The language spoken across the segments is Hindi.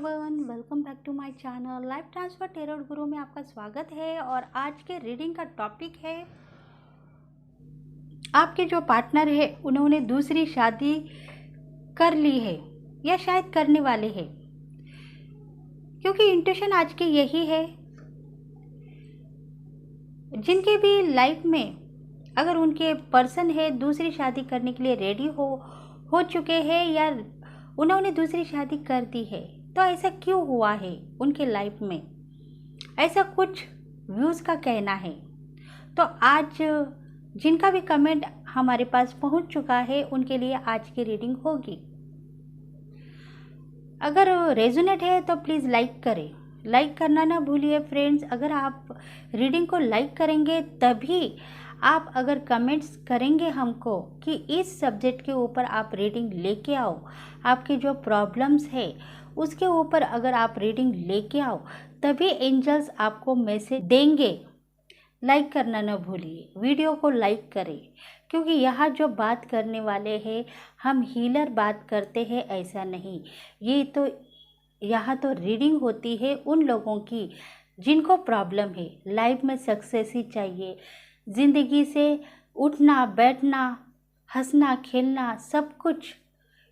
Everyone, welcome back to my channel life transfer tarot guru में आपका स्वागत है। और आज के रीडिंग का टॉपिक है आपके जो पार्टनर है उन्होंने दूसरी शादी कर ली है या शायद करने वाले हैं, क्योंकि इंट्यूशन आज की यही है। जिनके भी लाइफ में अगर उनके पर्सन है दूसरी शादी करने के लिए रेडी हो चुके हैं या उन्होंने दूसरी शादी कर दी है, तो ऐसा क्यों हुआ है उनके लाइफ में, ऐसा कुछ व्यूज़ का कहना है। तो आज जिनका भी कमेंट हमारे पास पहुंच चुका है उनके लिए आज की रीडिंग होगी। अगर रेजोनेट है तो प्लीज़ लाइक करें, लाइक करना ना भूलिए फ्रेंड्स। अगर आप रीडिंग को लाइक करेंगे तभी आप अगर कमेंट्स करेंगे हमको कि इस सब्जेक्ट के ऊपर आप रीडिंग लेके आओ, आपके जो प्रॉब्लम्स है उसके ऊपर अगर आप रीडिंग लेके आओ, तभी एंजल्स आपको मैसेज देंगे। लाइक करना न भूलिए, वीडियो को लाइक करें, क्योंकि यहाँ जो बात करने वाले हैं हम हीलर बात करते हैं ऐसा नहीं। ये तो यहाँ तो रीडिंग होती है उन लोगों की जिनको प्रॉब्लम है, लाइफ में सक्सेस ही चाहिए, ज़िंदगी से उठना बैठना हंसना खेलना सब कुछ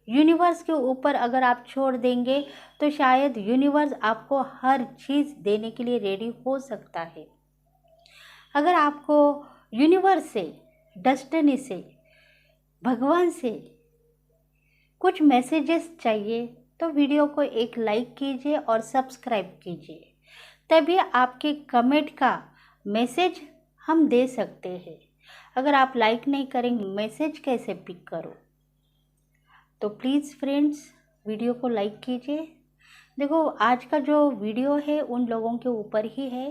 यूनिवर्स के ऊपर अगर आप छोड़ देंगे तो शायद यूनिवर्स आपको हर चीज़ देने के लिए रेडी हो सकता है। अगर आपको यूनिवर्स से, डेस्टिनी से, भगवान से कुछ मैसेजेस चाहिए तो वीडियो को एक लाइक कीजिए और सब्सक्राइब कीजिए, तभी आपके कमेंट का मैसेज हम दे सकते हैं। अगर आप लाइक नहीं करेंगे मैसेज कैसे पिक करो। तो प्लीज़ फ्रेंड्स वीडियो को लाइक कीजिए। देखो आज का जो वीडियो है उन लोगों के ऊपर ही है,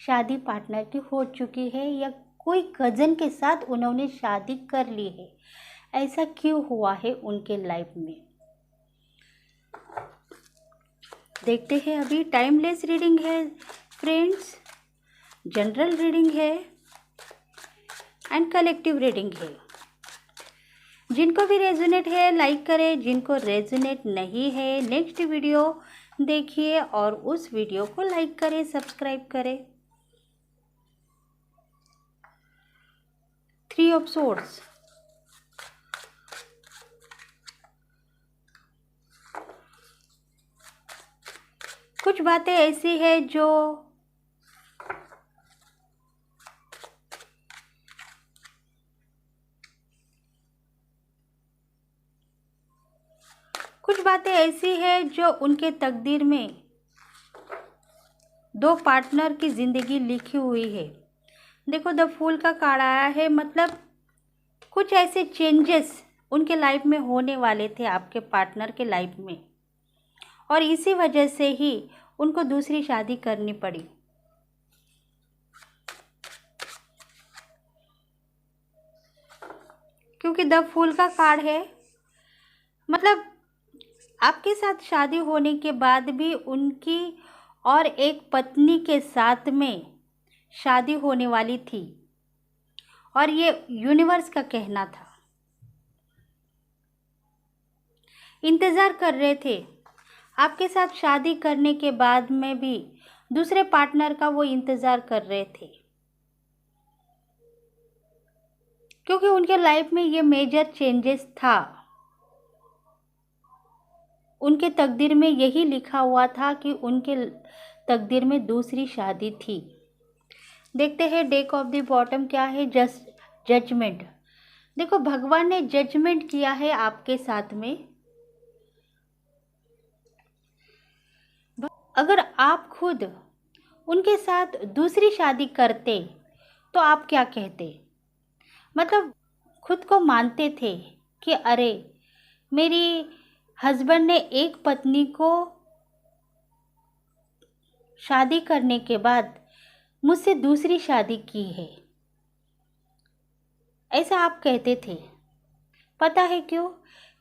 शादी पार्टनर की हो चुकी है या कोई कज़न के साथ उन्होंने शादी कर ली है, ऐसा क्यों हुआ है उनके लाइफ में। देखते हैं। अभी टाइमलेस रीडिंग है फ्रेंड्स, जनरल रीडिंग है एंड कलेक्टिव रीडिंग है। जिनको भी रेजोनेट है लाइक करें, जिनको रेजोनेट नहीं है नेक्स्ट वीडियो देखिए और उस वीडियो को लाइक करें, सब्सक्राइब करें। 3 ऑफ सोर्ड्स, कुछ बातें ऐसी है जो उनके तकदीर में दो पार्टनर की ज़िंदगी लिखी हुई है। देखो द फूल का कार्ड आया है, मतलब कुछ ऐसे चेंजेस उनके लाइफ में होने वाले थे आपके पार्टनर के लाइफ में, और इसी वजह से ही उनको दूसरी शादी करनी पड़ी। क्योंकि द फूल का कार्ड है, मतलब आपके साथ शादी होने के बाद भी उनकी और एक पत्नी के साथ में शादी होने वाली थी, और ये यूनिवर्स का कहना था। इंतज़ार कर रहे थे आपके साथ शादी करने के बाद में भी दूसरे पार्टनर का वो इंतज़ार कर रहे थे, क्योंकि उनके लाइफ में ये मेजर चेंजेस था। उनके तकदीर में यही लिखा हुआ था कि उनके तकदीर में दूसरी शादी थी। देखते हैं डेक ऑफ द बॉटम क्या है, जजमेंट। देखो भगवान ने जजमेंट किया है आपके साथ में। अगर आप खुद उनके साथ दूसरी शादी करते तो आप क्या कहते, मतलब खुद को मानते थे कि अरे मेरी हस्बैंड ने एक पत्नी को शादी करने के बाद मुझसे दूसरी शादी की है, ऐसा आप कहते थे। पता है क्यों?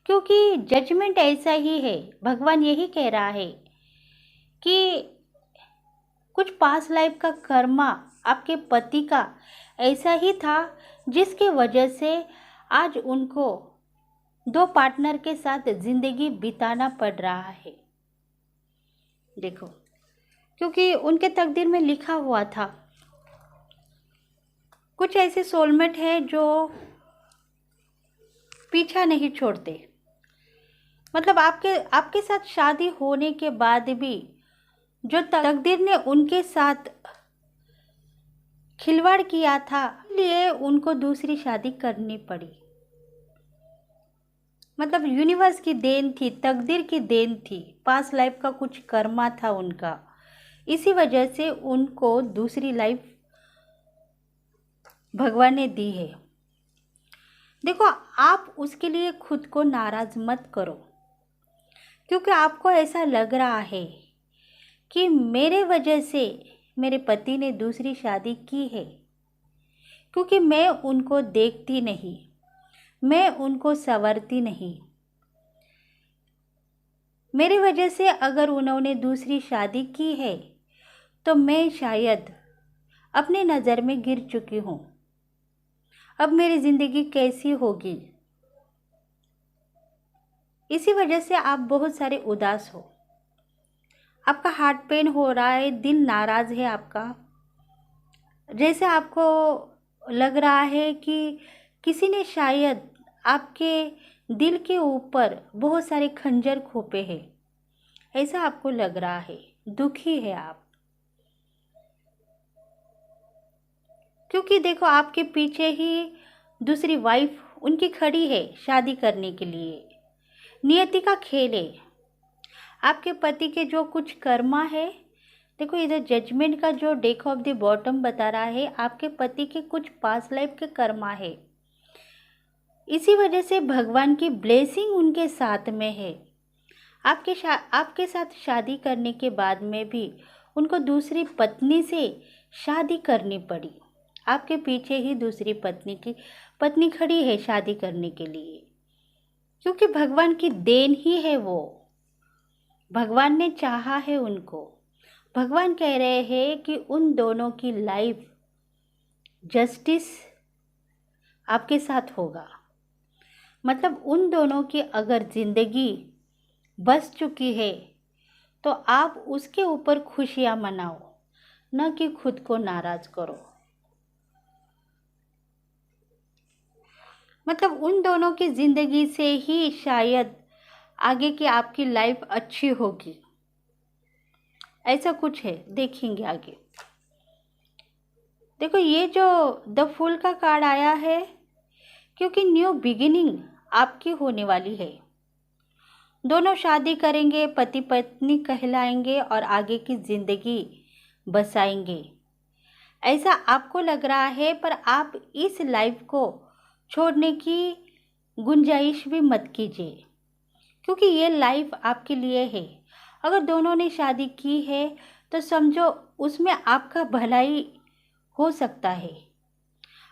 क्योंकि जजमेंट ऐसा ही है। भगवान यही कह रहा है कि कुछ पास्ट लाइफ का कर्मा आपके पति का ऐसा ही था जिसके वजह से आज उनको दो पार्टनर के साथ ज़िंदगी बिताना पड़ रहा है। देखो, क्योंकि उनके तकदीर में लिखा हुआ था। कुछ ऐसे सोलमेट है जो पीछा नहीं छोड़ते। मतलब आपके आपके साथ शादी होने के बाद भी जो तकदीर ने उनके साथ खिलवाड़ किया था, इसलिए उनको दूसरी शादी करनी पड़ी। मतलब यूनिवर्स की देन थी, तकदीर की देन थी, पास्ट लाइफ का कुछ कर्मा था उनका, इसी वजह से उनको दूसरी लाइफ भगवान ने दी है। देखो, आप उसके लिए खुद को नाराज मत करो, क्योंकि आपको ऐसा लग रहा है कि मेरे वजह से मेरे पति ने दूसरी शादी की है, क्योंकि मैं उनको देखती नहीं, मैं उनको संवरती नहीं। मेरी वजह से अगर उन्होंने दूसरी शादी की है तो मैं शायद अपने नज़र में गिर चुकी हूँ। अब मेरी ज़िंदगी कैसी होगी? इसी वजह से आप बहुत सारे उदास हो, आपका हार्ट पेन हो रहा है, दिल नाराज़ है आपका। जैसे आपको लग रहा है कि किसी ने शायद आपके दिल के ऊपर बहुत सारे खंजर खोपे हैं, ऐसा आपको लग रहा है, दुखी है आप। क्योंकि देखो, आपके पीछे ही दूसरी वाइफ उनकी खड़ी है शादी करने के लिए। नियति का खेल है। आपके पति के जो कुछ कर्मा है, देखो इधर जजमेंट का जो डेक ऑफ द बॉटम बता रहा है, आपके पति के कुछ पास्ट लाइफ के कर्मा है। इसी वजह से भगवान की ब्लेसिंग उनके साथ में है। आपके साथ शादी करने के बाद में भी उनको दूसरी पत्नी से शादी करनी पड़ी। आपके पीछे ही दूसरी पत्नी खड़ी है शादी करने के लिए, क्योंकि भगवान की देन ही है वो। भगवान ने चाहा है उनको। भगवान कह रहे हैं कि उन दोनों की लाइफ जस्टिस आपके साथ होगा। मतलब उन दोनों की अगर ज़िंदगी बस चुकी है तो आप उसके ऊपर खुशियाँ मनाओ, न कि खुद को नाराज़ करो। मतलब उन दोनों की ज़िंदगी से ही शायद आगे की आपकी लाइफ अच्छी होगी, ऐसा कुछ है, देखेंगे आगे। देखो, ये जो द फूल का कार्ड आया है, क्योंकि न्यू बिगिनिंग आपकी होने वाली है। दोनों शादी करेंगे, पति पत्नी कहलाएंगे और आगे की ज़िंदगी बसाएंगे, ऐसा आपको लग रहा है। पर आप इस लाइफ को छोड़ने की गुंजाइश भी मत कीजिए, क्योंकि ये लाइफ आपके लिए है। अगर दोनों ने शादी की है तो समझो उसमें आपका भलाई हो सकता है।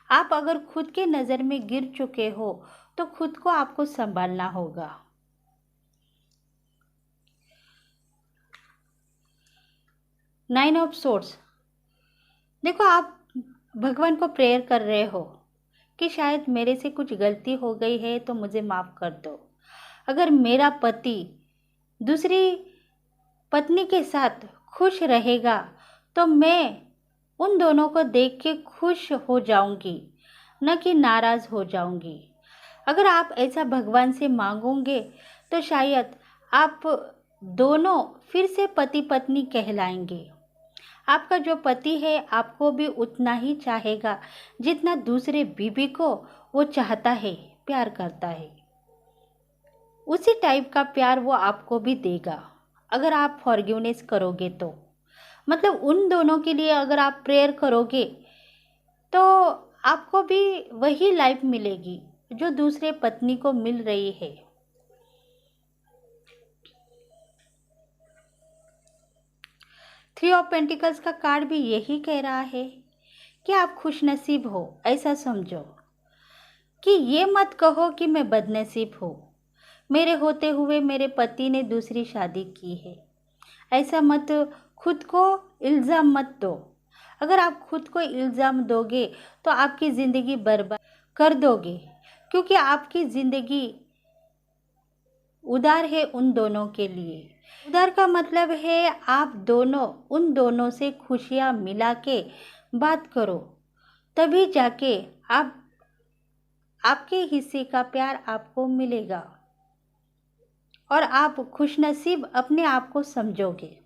आप अगर खुद के नज़र में गिर चुके हो तो खुद को आपको संभालना होगा। नाइन ऑफ सोर्ड्स, देखो आप भगवान को प्रेयर कर रहे हो कि शायद मेरे से कुछ गलती हो गई है तो मुझे माफ़ कर दो। अगर मेरा पति दूसरी पत्नी के साथ खुश रहेगा तो मैं उन दोनों को देख के खुश हो जाऊंगी, न कि नाराज़ हो जाऊंगी। अगर आप ऐसा भगवान से मांगोगे तो शायद आप दोनों फिर से पति पत्नी कहलाएंगे। आपका जो पति है आपको भी उतना ही चाहेगा जितना दूसरे बीवी को वो चाहता है, प्यार करता है। उसी टाइप का प्यार वो आपको भी देगा अगर आप फॉरगिवनेस करोगे तो। मतलब उन दोनों के लिए अगर आप प्रेयर करोगे तो आपको भी वही लाइफ मिलेगी जो दूसरे पत्नी को मिल रही है। थ्री ऑफ पेंटिकल्स का कार्ड भी यही कह रहा है कि आप खुशनसीब हो। ऐसा समझो कि ये मत कहो कि मैं बदनसीब हूँ, मेरे होते हुए मेरे पति ने दूसरी शादी की है। ऐसा मत खुद को इल्ज़ाम मत दो। अगर आप खुद को इल्ज़ाम दोगे तो आपकी ज़िंदगी बर्बाद कर दोगे, क्योंकि आपकी ज़िंदगी उधार है उन दोनों के लिए। उधार का मतलब है आप दोनों उन दोनों से खुशियाँ मिला के बात करो, तभी जाके आपके हिस्से का प्यार आपको मिलेगा और आप खुशनसीब अपने आप को समझोगे।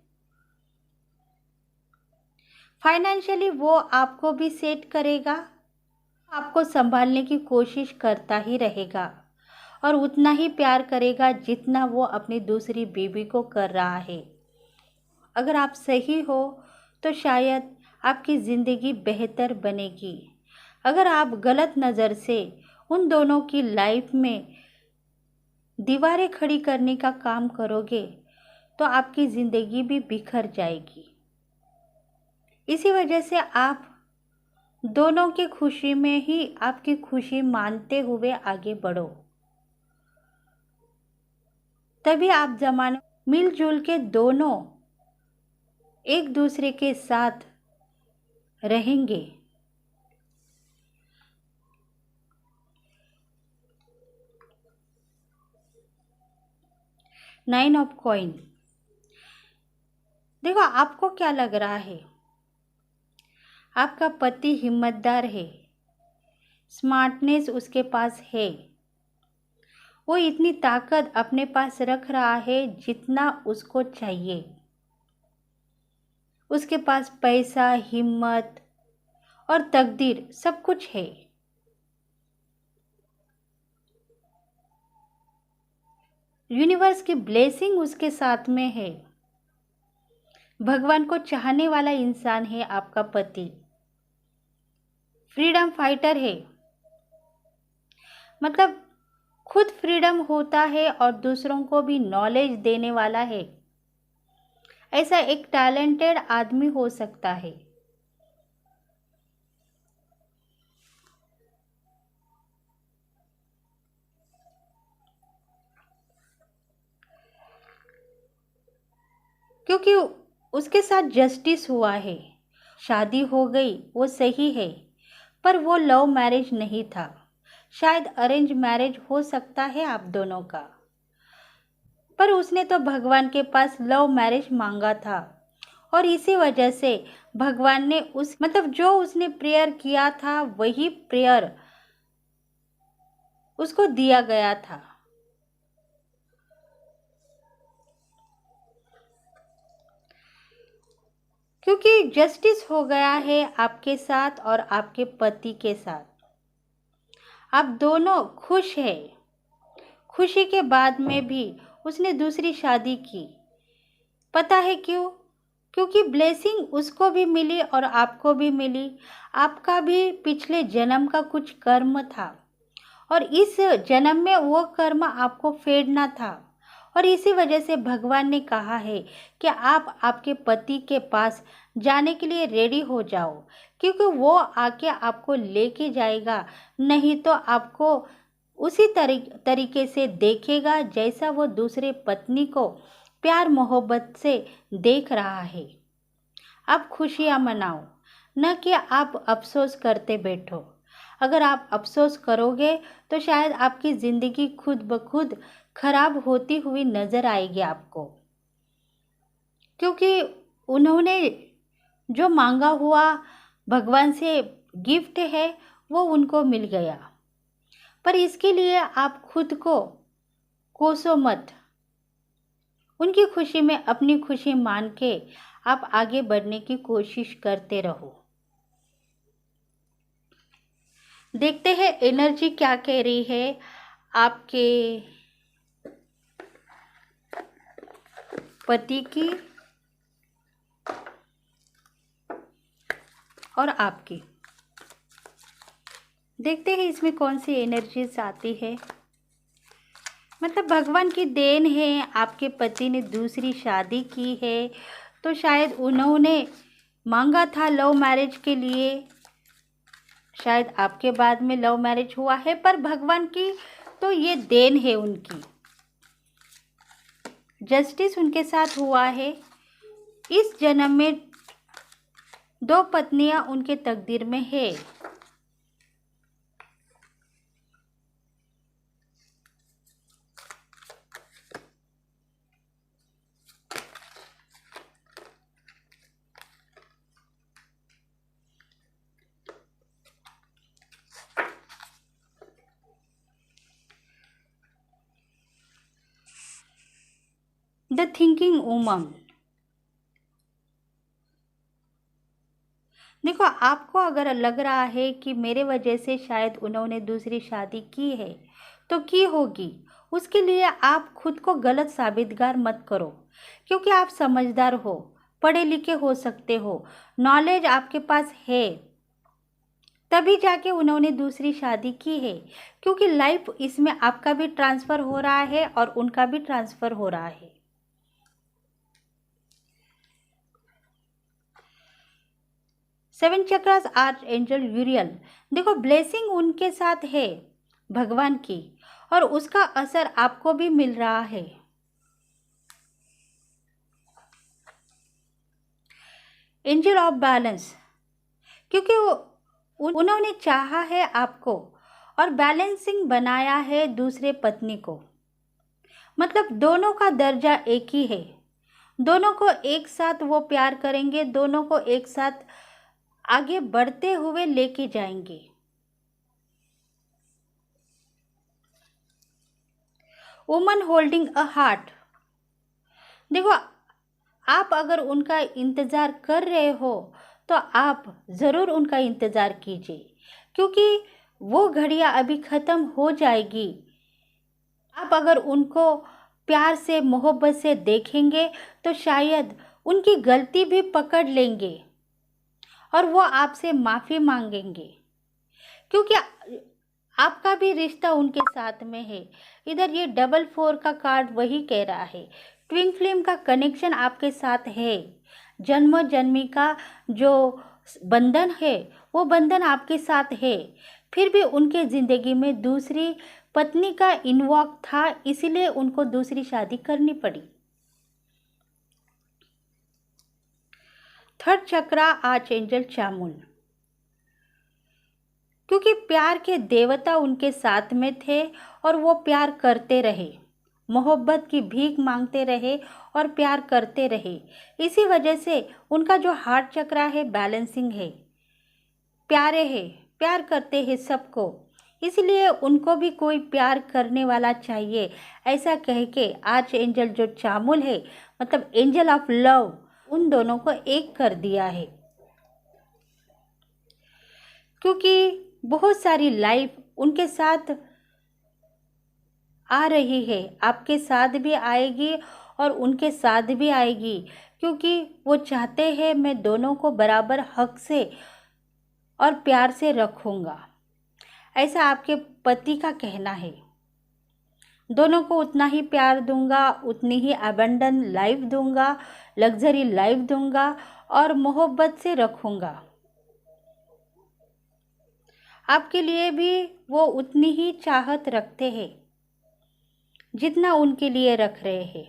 फाइनेंशियली वो आपको भी सेट करेगा, आपको संभालने की कोशिश करता ही रहेगा और उतना ही प्यार करेगा जितना वो अपनी दूसरी बीवी को कर रहा है। अगर आप सही हो तो शायद आपकी ज़िंदगी बेहतर बनेगी। अगर आप गलत नज़र से उन दोनों की लाइफ में दीवारें खड़ी करने का काम करोगे तो आपकी ज़िंदगी भी बिखर जाएगी। इसी वजह से आप दोनों की खुशी में ही आपकी खुशी मानते हुए आगे बढ़ो, तभी आप जमाने मिलजुल के दोनों एक दूसरे के साथ रहेंगे। Nine of coin. देखो आपको क्या लग रहा है, आपका पति हिम्मतदार है, स्मार्टनेस उसके पास है, वो इतनी ताकत अपने पास रख रहा है जितना उसको चाहिए। उसके पास पैसा, हिम्मत और तकदीर सब कुछ है। यूनिवर्स की ब्लेसिंग उसके साथ में है। भगवान को चाहने वाला इंसान है आपका पति। फ्रीडम फाइटर है, मतलब खुद फ्रीडम होता है और दूसरों को भी नॉलेज देने वाला है। ऐसा एक टैलेंटेड आदमी हो सकता है। क्योंकि उसके साथ जस्टिस हुआ है, शादी हो गई वो सही है, पर वो लव मैरिज नहीं था, शायद अरेंज मैरिज हो सकता है आप दोनों का। पर उसने तो भगवान के पास लव मैरिज मांगा था और इसी वजह से भगवान ने जो उसने प्रेयर किया था वही प्रेयर उसको दिया गया था। क्योंकि जस्टिस हो गया है आपके साथ और आपके पति के साथ। आप दोनों खुश हैं। खुशी के बाद में भी उसने दूसरी शादी की। पता है क्यों? क्योंकि ब्लेसिंग उसको भी मिली और आपको भी मिली। आपका भी पिछले जन्म का कुछ कर्म था और इस जन्म में वो कर्म आपको फेडना था और इसी वजह से भगवान ने कहा है कि आप आपके पति के पास जाने के लिए रेडी हो जाओ, क्योंकि वो आके आपको लेके जाएगा, नहीं तो आपको उसी तरीके से देखेगा जैसा वो दूसरे पत्नी को प्यार मोहब्बत से देख रहा है। आप खुशियाँ मनाओ, न कि आप अफसोस करते बैठो। अगर आप अफसोस करोगे तो शायद आपकी ज़िंदगी खुद ब खुद खराब होती हुई नज़र आएगी आपको, क्योंकि उन्होंने जो मांगा हुआ भगवान से गिफ्ट है वो उनको मिल गया। पर इसके लिए आप खुद को कोसो मत। उनकी खुशी में अपनी खुशी मान के आप आगे बढ़ने की कोशिश करते रहो। देखते हैं एनर्जी क्या कह रही है आपके पति की और आपकी। देखते हैं इसमें कौन सी एनर्जीज आती है। मतलब भगवान की देन है, आपके पति ने दूसरी शादी की है, तो शायद उन्होंने मांगा था लव मैरिज के लिए, शायद आपके बाद में लव मैरिज हुआ है, पर भगवान की तो ये देन है उनकी। जस्टिस उनके साथ हुआ है। इस जन्म में 2 पत्नियां उनके तकदीर में है। The thinking woman. देखो, आपको अगर लग रहा है कि मेरे वजह से शायद उन्होंने दूसरी शादी की है तो की होगी, उसके लिए आप खुद को गलत साबितगार मत करो, क्योंकि आप समझदार हो, पढ़े लिखे हो सकते हो, नॉलेज आपके पास है, तभी जाके उन्होंने दूसरी शादी की है। क्योंकि लाइफ इसमें आपका भी ट्रांसफ़र हो रहा है और उनका भी ट्रांसफ़र हो रहा है। सेवन चक्रास आर्च एंजल यूरियल, देखो ब्लेसिंग उनके साथ है भगवान की, और उसका असर आपको भी मिल रहा है। एंजल ऑफ बैलेंस, क्योंकि उन्होंने चाहा है आपको और बैलेंसिंग बनाया है दूसरे पत्नी को, मतलब दोनों का दर्जा एक ही है, दोनों को एक साथ वो प्यार करेंगे, दोनों को एक साथ आगे बढ़ते हुए लेके जाएंगे। वुमन होल्डिंग अ हार्ट, देखो आप अगर उनका इंतज़ार कर रहे हो तो आप ज़रूर उनका इंतज़ार कीजिए, क्योंकि वो घड़ियाँ अभी ख़त्म हो जाएगी। आप अगर उनको प्यार से मोहब्बत से देखेंगे तो शायद उनकी गलती भी पकड़ लेंगे और वो आपसे माफ़ी मांगेंगे, क्योंकि आपका भी रिश्ता उनके साथ में है। इधर ये डबल 4 का कार्ड वही कह रहा है, ट्विन फ्लेम का कनेक्शन आपके साथ है, जन्म जन्मी का जो बंधन है वो बंधन आपके साथ है। फिर भी उनके ज़िंदगी में दूसरी पत्नी का इन्वॉल्व था, इसीलिए उनको दूसरी शादी करनी पड़ी। थर्ड चक्रा आर्च एंजल चामुल, क्योंकि प्यार के देवता उनके साथ में थे और वो प्यार करते रहे, मोहब्बत की भीख मांगते रहे और प्यार करते रहे। इसी वजह से उनका जो हार्ट चक्रा है बैलेंसिंग है, प्यारे है, प्यार करते हैं सबको, इसलिए उनको भी कोई प्यार करने वाला चाहिए, ऐसा कह के आर्च एंजल जो चामुल है, मतलब एंजल ऑफ लव, उन दोनों को एक कर दिया है। क्योंकि बहुत सारी लाइफ उनके साथ आ रही है, आपके साथ भी आएगी और उनके साथ भी आएगी, क्योंकि वो चाहते हैं मैं दोनों को बराबर हक से और प्यार से रखूँगा, ऐसा आपके पति का कहना है। दोनों को उतना ही प्यार दूंगा, उतनी ही अबंडन लाइफ दूंगा, लग्जरी लाइफ दूंगा और मोहब्बत से रखूँगा। आपके लिए भी वो उतनी ही चाहत रखते हैं जितना उनके लिए रख रहे हैं।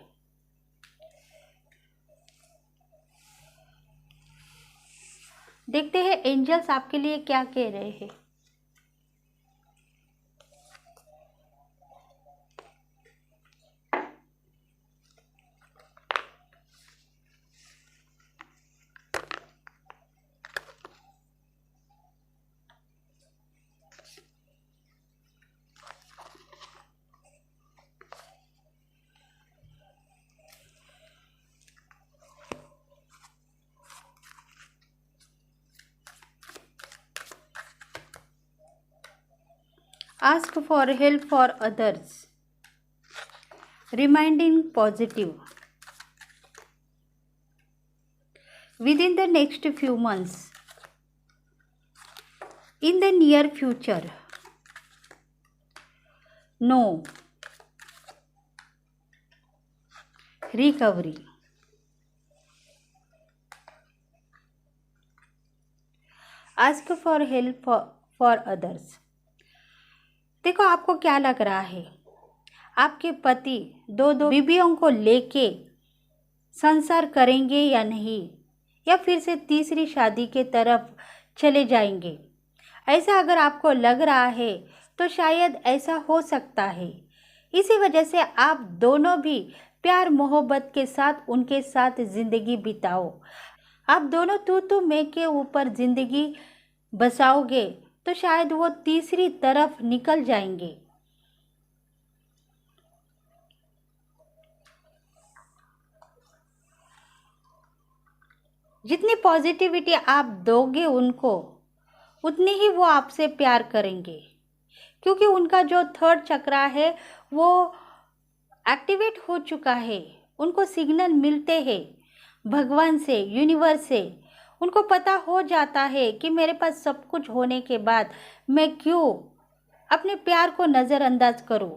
देखते हैं एंजल्स आपके लिए क्या कह रहे हैं। Ask for help for others. Reminding positive. Within the next few months, in the near future, no. Recovery. Ask for help for others. देखो आपको क्या लग रहा है, आपके पति दो बीवियों को लेके संसार करेंगे या नहीं, या फिर से तीसरी शादी के तरफ चले जाएंगे, ऐसा अगर आपको लग रहा है तो शायद ऐसा हो सकता है। इसी वजह से आप दोनों भी प्यार मोहब्बत के साथ उनके साथ ज़िंदगी बिताओ। आप दोनों तू मैं के ऊपर ज़िंदगी बसाओगे तो शायद वो तीसरी तरफ निकल जाएंगे। जितनी पॉजिटिविटी आप दोगे उनको, उतनी ही वो आपसे प्यार करेंगे, क्योंकि उनका जो थर्ड चक्रा है वो एक्टिवेट हो चुका है। उनको सिग्नल मिलते हैं भगवान से, यूनिवर्स से। उनको पता हो जाता है कि मेरे पास सब कुछ होने के बाद मैं क्यों अपने प्यार को नज़रअंदाज करूं,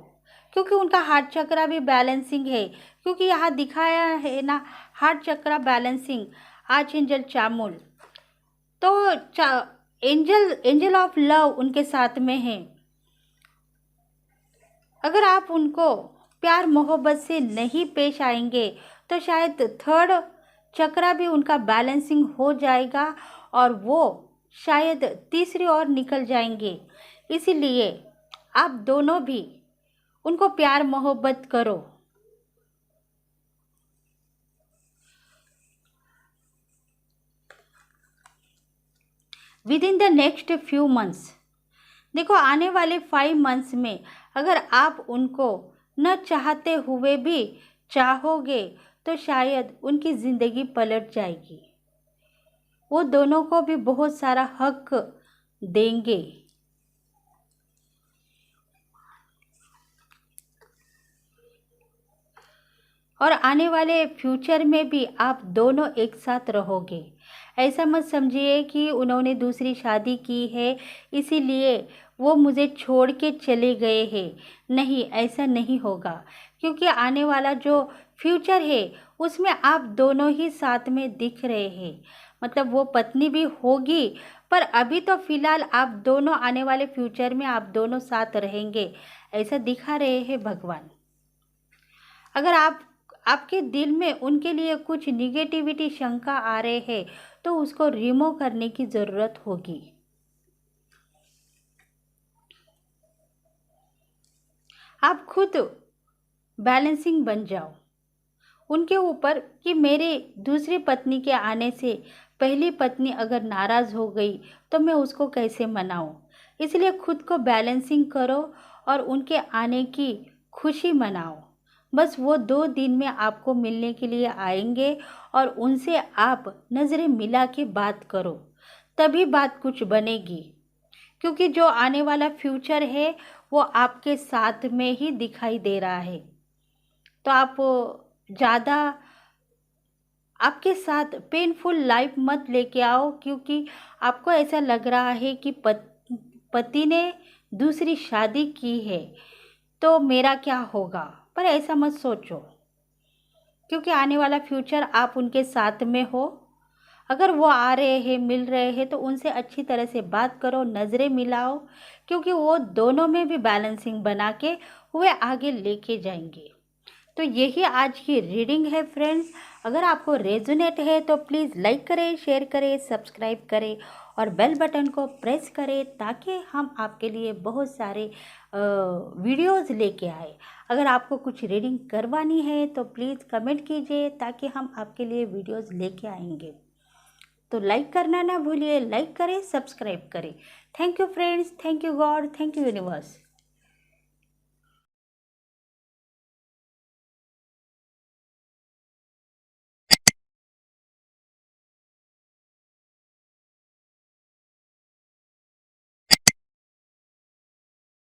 क्योंकि उनका हार्ट चक्रा भी बैलेंसिंग है। क्योंकि यहाँ दिखाया है ना, हार्ट चक्रा बैलेंसिंग, आर्चएंजल चामुल। तो एंजल ऑफ लव उनके साथ में है। अगर आप उनको प्यार मोहब्बत से नहीं पेश आएंगे तो शायद थर्ड चक्रा भी उनका बैलेंसिंग हो जाएगा और वो शायद तीसरी ओर निकल जाएंगे। इसीलिए आप दोनों भी उनको प्यार मोहब्बत करो। With in the next few months, देखो आने वाले 5 मंथ्स में अगर आप उनको न चाहते हुए भी चाहोगे तो शायद उनकी ज़िंदगी पलट जाएगी। वो दोनों को भी बहुत सारा हक देंगे। और आने वाले फ्यूचर में भी आप दोनों एक साथ रहोगे। ऐसा मत समझिए कि उन्होंने दूसरी शादी की है इसीलिए वो मुझे छोड़ के चले गए हैं। नहीं, ऐसा नहीं होगा, क्योंकि आने वाला जो फ्यूचर है उसमें आप दोनों ही साथ में दिख रहे हैं। मतलब वो पत्नी भी होगी, पर अभी तो फिलहाल आप दोनों, आने वाले फ्यूचर में आप दोनों साथ रहेंगे, ऐसा दिखा रहे हैं भगवान। अगर आपके दिल में उनके लिए कुछ निगेटिविटी, शंका आ रहे हैं तो उसको रिमूव करने की ज़रूरत होगी। आप खुद बैलेंसिंग बन जाओ उनके ऊपर कि मेरे दूसरी पत्नी के आने से पहली पत्नी अगर नाराज़ हो गई तो मैं उसको कैसे मनाऊं। इसलिए खुद को बैलेंसिंग करो और उनके आने की खुशी मनाओ। बस वो 2 दिन में आपको मिलने के लिए आएंगे और उनसे आप नज़रें मिला के बात करो, तभी बात कुछ बनेगी। क्योंकि जो आने वाला फ्यूचर है वो आपके साथ में ही दिखाई दे रहा है। तो आप ज़्यादा आपके साथ पेनफुल लाइफ मत लेके आओ, क्योंकि आपको ऐसा लग रहा है कि पति ने दूसरी शादी की है तो मेरा क्या होगा। पर ऐसा मत सोचो, क्योंकि आने वाला फ्यूचर आप उनके साथ में हो। अगर वो आ रहे हैं, मिल रहे हैं, तो उनसे अच्छी तरह से बात करो, नज़रें मिलाओ, क्योंकि वो दोनों में भी बैलेंसिंग बना के वे आगे लेके जाएंगे। तो यही आज की रीडिंग है फ्रेंड्स। अगर आपको रेजोनेट है तो प्लीज़ लाइक करें, शेयर करें, सब्सक्राइब करें और बेल बटन को प्रेस करें, ताकि हम आपके लिए बहुत सारे वीडियोज़ लेके आए। अगर आपको कुछ रीडिंग करवानी है तो प्लीज़ कमेंट कीजिए, ताकि हम आपके लिए वीडियोज़ लेके आएंगे। तो लाइक करना ना भूलिए, लाइक करें, सब्सक्राइब करें। Thank you friends, thank you God, thank you universe.